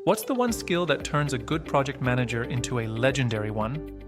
What's the one skill that turns a good project manager into a legendary one?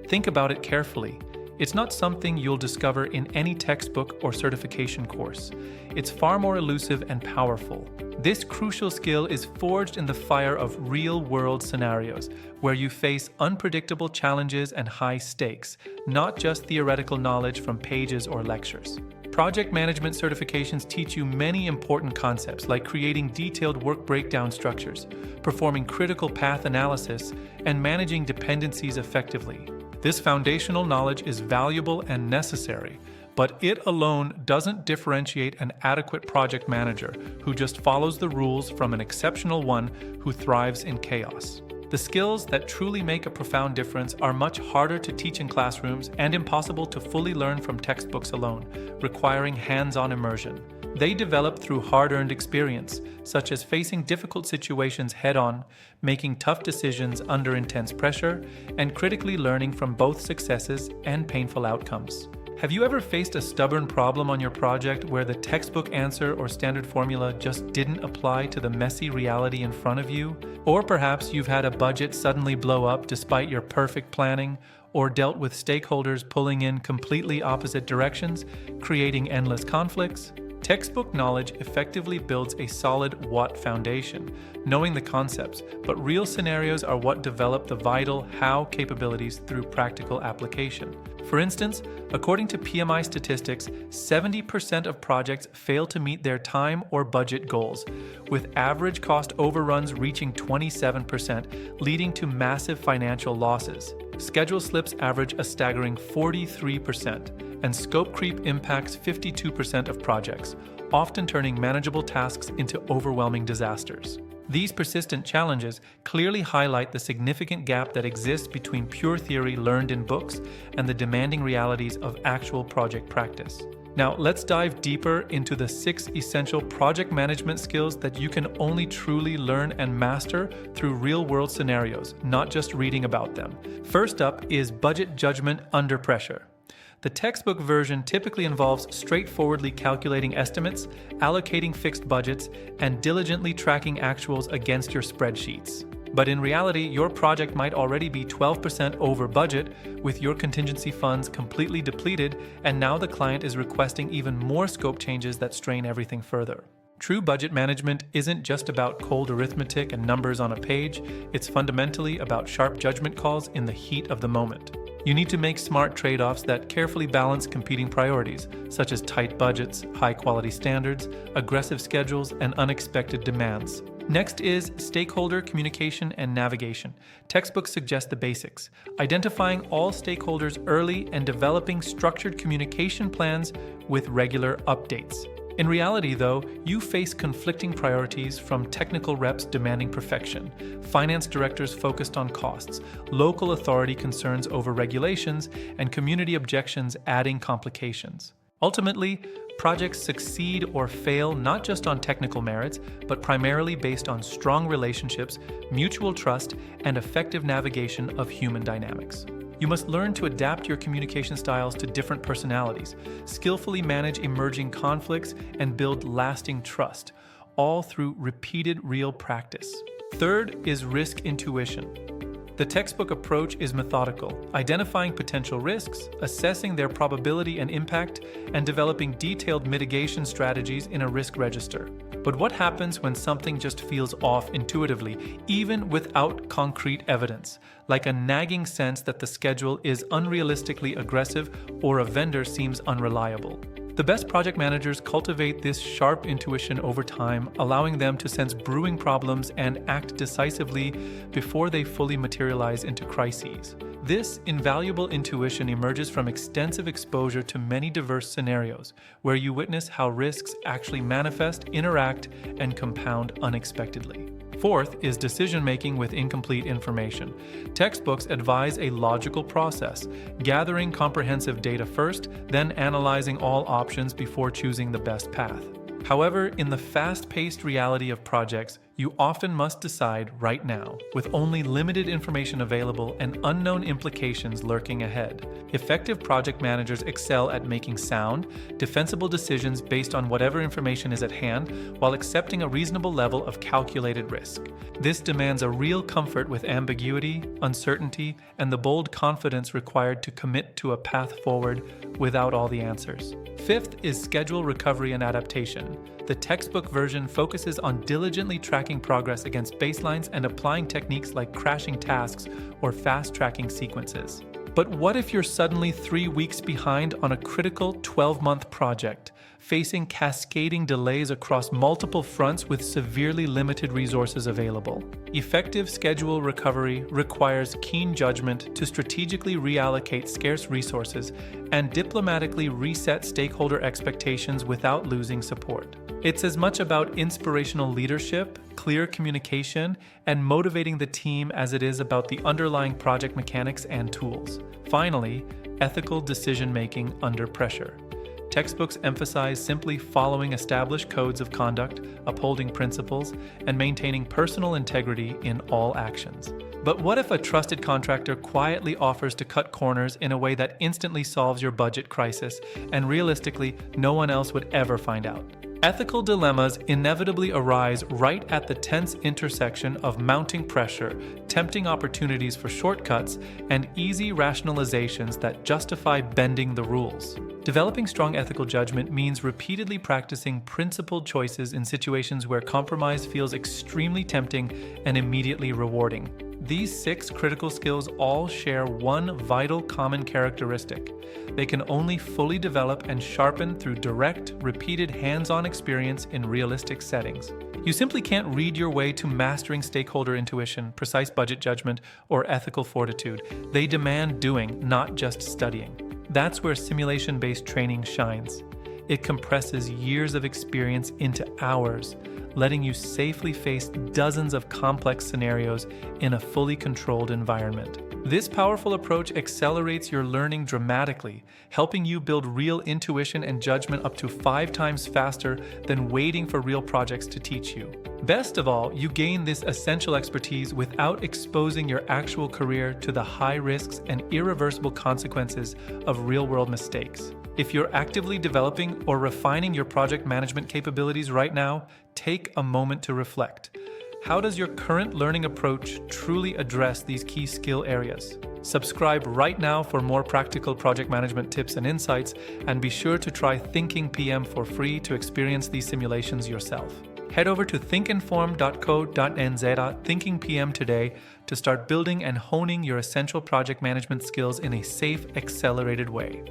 Think about it carefully. It's not something you'll discover in any textbook or certification course. It's far more elusive and powerful. This crucial skill is forged in the fire of real-world scenarios, where you face unpredictable challenges and high stakes, not just theoretical knowledge from pages or lectures. Project management certifications teach you many important concepts like creating detailed work breakdown structures, performing critical path analysis, and managing dependencies effectively. This foundational knowledge is valuable and necessary, but it alone doesn't differentiate an adequate project manager who just follows the rules from an exceptional one who thrives in chaos. The skills that truly make a profound difference are much harder to teach in classrooms and impossible to fully learn from textbooks alone, requiring hands-on immersion. They develop through hard-earned experience, such as facing difficult situations head-on, making tough decisions under intense pressure, and critically learning from both successes and painful outcomes. Have you ever faced a stubborn problem on your project where the textbook answer or standard formula just didn't apply to the messy reality in front of you? Or perhaps you've had a budget suddenly blow up despite your perfect planning, or dealt with stakeholders pulling in completely opposite directions, creating endless conflicts? Textbook knowledge effectively builds a solid what foundation, knowing the concepts, but real scenarios are what develop the vital how capabilities through practical application. For instance, according to PMI statistics, 70% of projects fail to meet their time or budget goals, with average cost overruns reaching 27%, leading to massive financial losses. Schedule slips average a staggering 43%. And scope creep impacts 52% of projects, often turning manageable tasks into overwhelming disasters. These persistent challenges clearly highlight the significant gap that exists between pure theory learned in books and the demanding realities of actual project practice. Now, let's dive deeper into the 6 essential project management skills that you can only truly learn and master through real-world scenarios, not just reading about them. First up is budget judgment under pressure. The textbook version typically involves straightforwardly calculating estimates, allocating fixed budgets, and diligently tracking actuals against your spreadsheets. But in reality, your project might already be 12% over budget, with your contingency funds completely depleted, and now the client is requesting even more scope changes that strain everything further. True budget management isn't just about cold arithmetic and numbers on a page, it's fundamentally about sharp judgment calls in the heat of the moment. You need to make smart trade-offs that carefully balance competing priorities, such as tight budgets, high-quality standards, aggressive schedules, and unexpected demands. Next is stakeholder communication and navigation. Textbooks suggest the basics, identifying all stakeholders early and developing structured communication plans with regular updates. In reality, though, you face conflicting priorities from technical reps demanding perfection, finance directors focused on costs, local authority concerns over regulations, and community objections adding complications. Ultimately, projects succeed or fail not just on technical merits, but primarily based on strong relationships, mutual trust, and effective navigation of human dynamics. You must learn to adapt your communication styles to different personalities, skillfully manage emerging conflicts, and build lasting trust, all through repeated real practice. Third is risk intuition. The textbook approach is methodical, identifying potential risks, assessing their probability and impact, and developing detailed mitigation strategies in a risk register. But what happens when something just feels off intuitively, even without concrete evidence, like a nagging sense that the schedule is unrealistically aggressive or a vendor seems unreliable? The best project managers cultivate this sharp intuition over time, allowing them to sense brewing problems and act decisively before they fully materialize into crises. This invaluable intuition emerges from extensive exposure to many diverse scenarios, where you witness how risks actually manifest, interact, and compound unexpectedly. Fourth is decision-making with incomplete information. Textbooks advise a logical process, gathering comprehensive data first, then analyzing all options before choosing the best path. However, in the fast-paced reality of projects, You often must decide right now, with only limited information available and unknown implications lurking ahead. Effective project managers excel at making sound, defensible decisions based on whatever information is at hand, while accepting a reasonable level of calculated risk. This demands a real comfort with ambiguity, uncertainty, and the bold confidence required to commit to a path forward without all the answers. Fifth is schedule recovery and adaptation. The textbook version focuses on diligently tracking progress against baselines and applying techniques like crashing tasks or fast-tracking sequences. But what if you're suddenly 3 weeks behind on a critical 12-month project, facing cascading delays across multiple fronts with severely limited resources available? Effective schedule recovery requires keen judgment to strategically reallocate scarce resources and diplomatically reset stakeholder expectations without losing support. It's as much about inspirational leadership, clear communication, and motivating the team as it is about the underlying project mechanics and tools. Finally, ethical decision-making under pressure. Textbooks emphasize simply following established codes of conduct, upholding principles, and maintaining personal integrity in all actions. But what if a trusted contractor quietly offers to cut corners in a way that instantly solves your budget crisis, and realistically, no one else would ever find out? Ethical dilemmas inevitably arise right at the tense intersection of mounting pressure, tempting opportunities for shortcuts, and easy rationalizations that justify bending the rules. Developing strong ethical judgment means repeatedly practicing principled choices in situations where compromise feels extremely tempting and immediately rewarding. These 6 critical skills all share one vital common characteristic. They can only fully develop and sharpen through direct, repeated hands-on experience in realistic settings. You simply can't read your way to mastering stakeholder intuition, precise budget judgment, or ethical fortitude. They demand doing, not just studying. That's where simulation-based training shines. It compresses years of experience into hours, letting you safely face dozens of complex scenarios in a fully controlled environment. This powerful approach accelerates your learning dramatically, helping you build real intuition and judgment up to 5 times faster than waiting for real projects to teach you. Best of all, you gain this essential expertise without exposing your actual career to the high risks and irreversible consequences of real-world mistakes. If you're actively developing or refining your project management capabilities right now, take a moment to reflect. How does your current learning approach truly address these key skill areas? Subscribe right now for more practical project management tips and insights, and be sure to try Thinking PM for free to experience these simulations yourself. Head over to thinkinform.co.nz/Thinking PM today to start building and honing your essential project management skills in a safe, accelerated way.